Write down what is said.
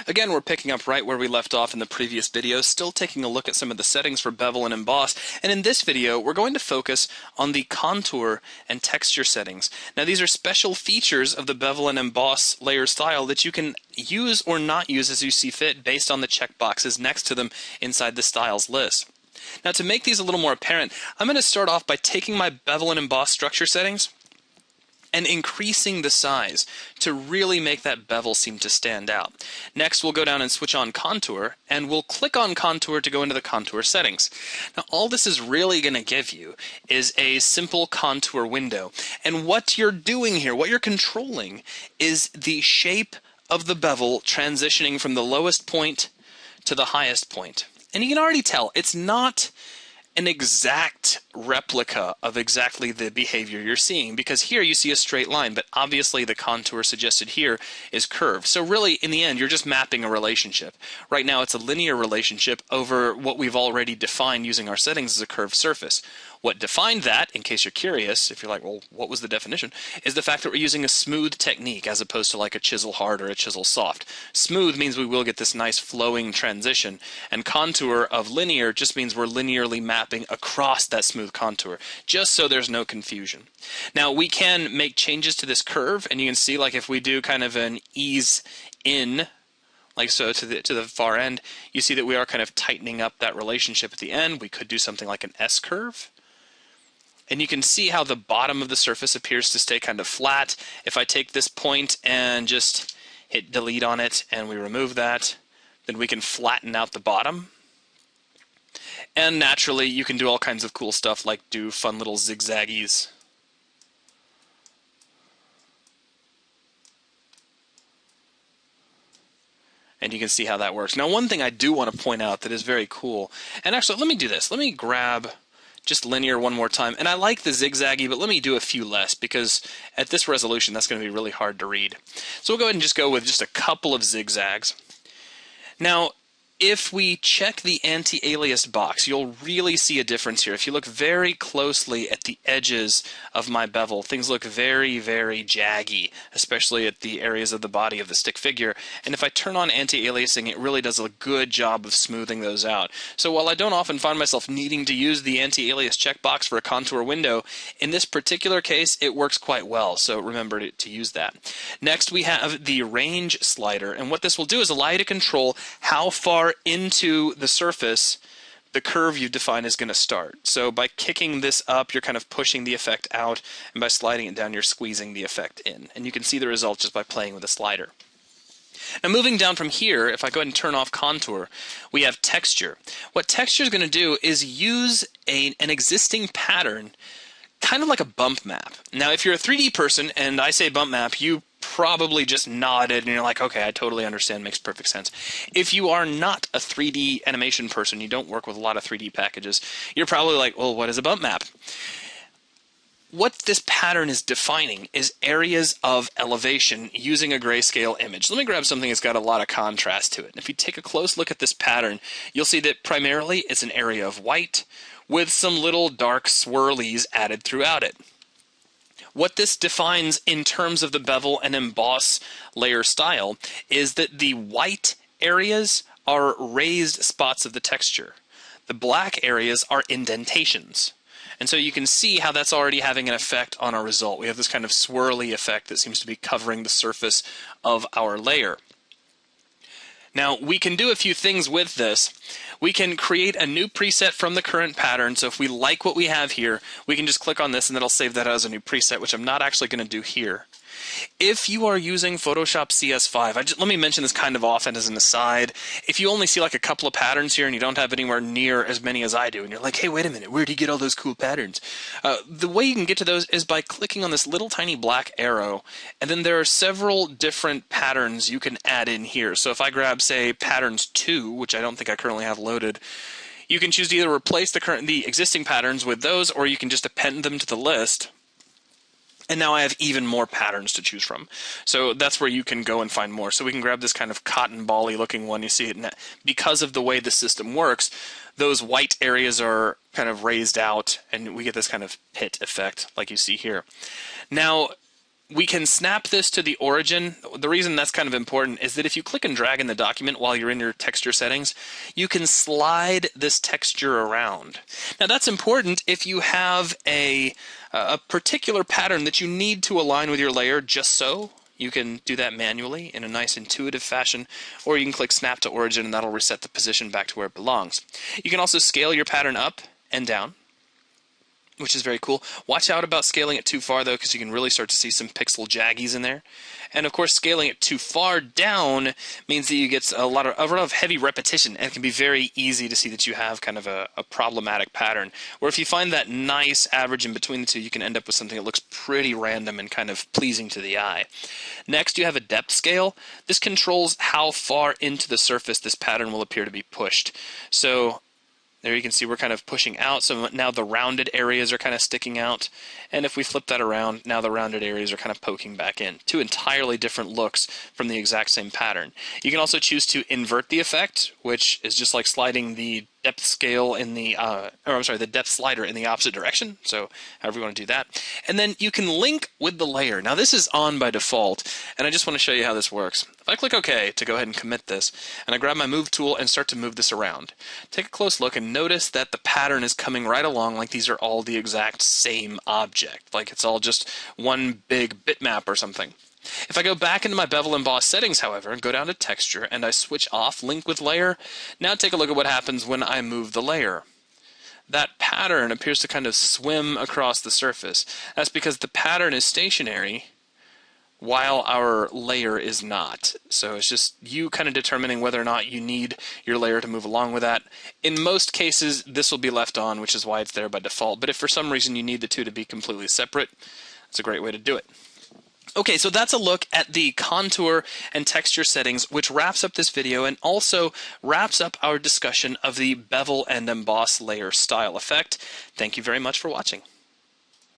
Again, we're picking up right where we left off in the previous video, still taking a look at some of the settings for Bevel and Emboss, and in this video we're going to focus on the contour and texture settings. Now these are special features of the Bevel and Emboss layer style that you can use or not use as you see fit based on the checkboxes next to them inside the styles list. Now to make these a little more apparent, I'm going to start off by taking my Bevel and Emboss structure settings and increasing the size to really make that bevel seem to stand out. Next, we'll go down and switch on contour, and we'll click on contour to go into the contour settings. Now, all this is really going to give you is a simple contour window. And what you're doing here, what you're controlling, is the shape of the bevel transitioning from the lowest point to the highest point. And you can already tell it's not an exact replica of exactly the behavior you're seeing, because here you see a straight line, but obviously the contour suggested here is curved. So really, in the end, you're just mapping a relationship. Right now, it's a linear relationship over what we've already defined using our settings as a curved surface. What defined that, in case you're curious, if you're like, well, what was the definition, is the fact that we're using a smooth technique as opposed to like a chisel hard or a chisel soft. Smooth means we will get this nice flowing transition, and contour of linear just means we're linearly mapping across that smooth contour, just so there's no confusion. Now, we can make changes to this curve, and you can see, like, if we do kind of an ease in, like so, to the far end, you see that we are kind of tightening up that relationship at the end. We could do something like an S curve. And you can see how the bottom of the surface appears to stay kind of flat. If I take this point and just hit delete on it and we remove that, then we can flatten out the bottom. And naturally, you can do all kinds of cool stuff like do fun little zigzaggies. And you can see how that works. Now, one thing I do want to point out that is very cool, and actually, let me do this. Let me grab just linear one more time. And I like the zigzaggy, but let me do a few less, because at this resolution, that's going to be really hard to read. So we'll go ahead and just go with just a couple of zigzags. Now, if we check the anti-alias box, you'll really see a difference here. If you look very closely at the edges of my bevel, things look very, very jaggy, especially at the areas of the body of the stick figure. And if I turn on anti-aliasing, it really does a good job of smoothing those out. So while I don't often find myself needing to use the anti-alias checkbox for a contour window, in this particular case, it works quite well. So remember to use that. Next, we have the range slider. And what this will do is allow you to control how far into the surface the curve you've defined is going to start. So by kicking this up, you're kind of pushing the effect out, and by sliding it down, you're squeezing the effect in. And you can see the result just by playing with the slider. Now, moving down from here, if I go ahead and turn off contour, we have texture. What texture is going to do is use an existing pattern, kind of like a bump map. Now, if you're a 3D person and I say bump map, you probably just nodded and you're like, okay, I totally understand, makes perfect sense. If you are not a 3D animation person, you don't work with a lot of 3D packages, you're probably like, well, what is a bump map? What this pattern is defining is areas of elevation using a grayscale image. Let me grab something that's got a lot of contrast to it. And if you take a close look at this pattern, you'll see that primarily it's an area of white with some little dark swirlies added throughout it. What this defines in terms of the Bevel and Emboss layer style is that the white areas are raised spots of the texture. The black areas are indentations. And so you can see how that's already having an effect on our result. We have this kind of swirly effect that seems to be covering the surface of our layer. Now, we can do a few things with this. We can create a new preset from the current pattern. So if we like what we have here, we can just click on this and it'll save that as a new preset, which I'm not actually going to do here. If you are using Photoshop CS5, let me mention this kind of often as an aside. If you only see like a couple of patterns here and you don't have anywhere near as many as I do, and you're like, hey, wait a minute, where do you get all those cool patterns? The way you can get to those is by clicking on this little tiny black arrow, and then there are several different patterns you can add in here. So if I grab, say, patterns 2, which I don't think I currently have loaded, you can choose to either replace the existing patterns with those, or you can just append them to the list. And now I have even more patterns to choose from. So that's where you can go and find more. So we can grab this kind of cotton ball-y looking one. You see it, and because of the way the system works, those white areas are kind of raised out, and we get this kind of pit effect like you see here. Now, we can snap this to the origin. The reason that's kind of important is that if you click and drag in the document while you're in your texture settings, you can slide this texture around. Now that's important if you have a particular pattern that you need to align with your layer just so. You can do that manually in a nice intuitive fashion, or you can click snap to origin and that'll reset the position back to where it belongs. You can also scale your pattern up and down, which is very cool. Watch out about scaling it too far, though, because you can really start to see some pixel jaggies in there. And, of course, scaling it too far down means that you get a lot of heavy repetition, and it can be very easy to see that you have kind of a problematic pattern. Or if you find that nice average in between the two, you can end up with something that looks pretty random and kind of pleasing to the eye. Next, you have a depth scale. This controls how far into the surface this pattern will appear to be pushed. So there you can see we're kind of pushing out, so now the rounded areas are kind of sticking out. And if we flip that around, now the rounded areas are kind of poking back in. Two entirely different looks from the exact same pattern. You can also choose to invert the effect, which is just like sliding the depth scale in the, the depth slider in the opposite direction. So however you want to do that. And then you can link with the layer. Now this is on by default, and I just want to show you how this works. If I click OK to go ahead and commit this, and I grab my move tool and start to move this around, take a close look and notice that the pattern is coming right along like these are all the exact same object, like it's all just one big bitmap or something. If I go back into my Bevel Emboss settings, however, and go down to Texture, and I switch off Link with Layer, now take a look at what happens when I move the layer. That pattern appears to kind of swim across the surface. That's because the pattern is stationary while our layer is not. So it's just you kind of determining whether or not you need your layer to move along with that. In most cases, this will be left on, which is why it's there by default. But if for some reason you need the two to be completely separate, it's a great way to do it. Okay, so that's a look at the contour and texture settings, which wraps up this video and also wraps up our discussion of the bevel and emboss layer style effect. Thank you very much for watching.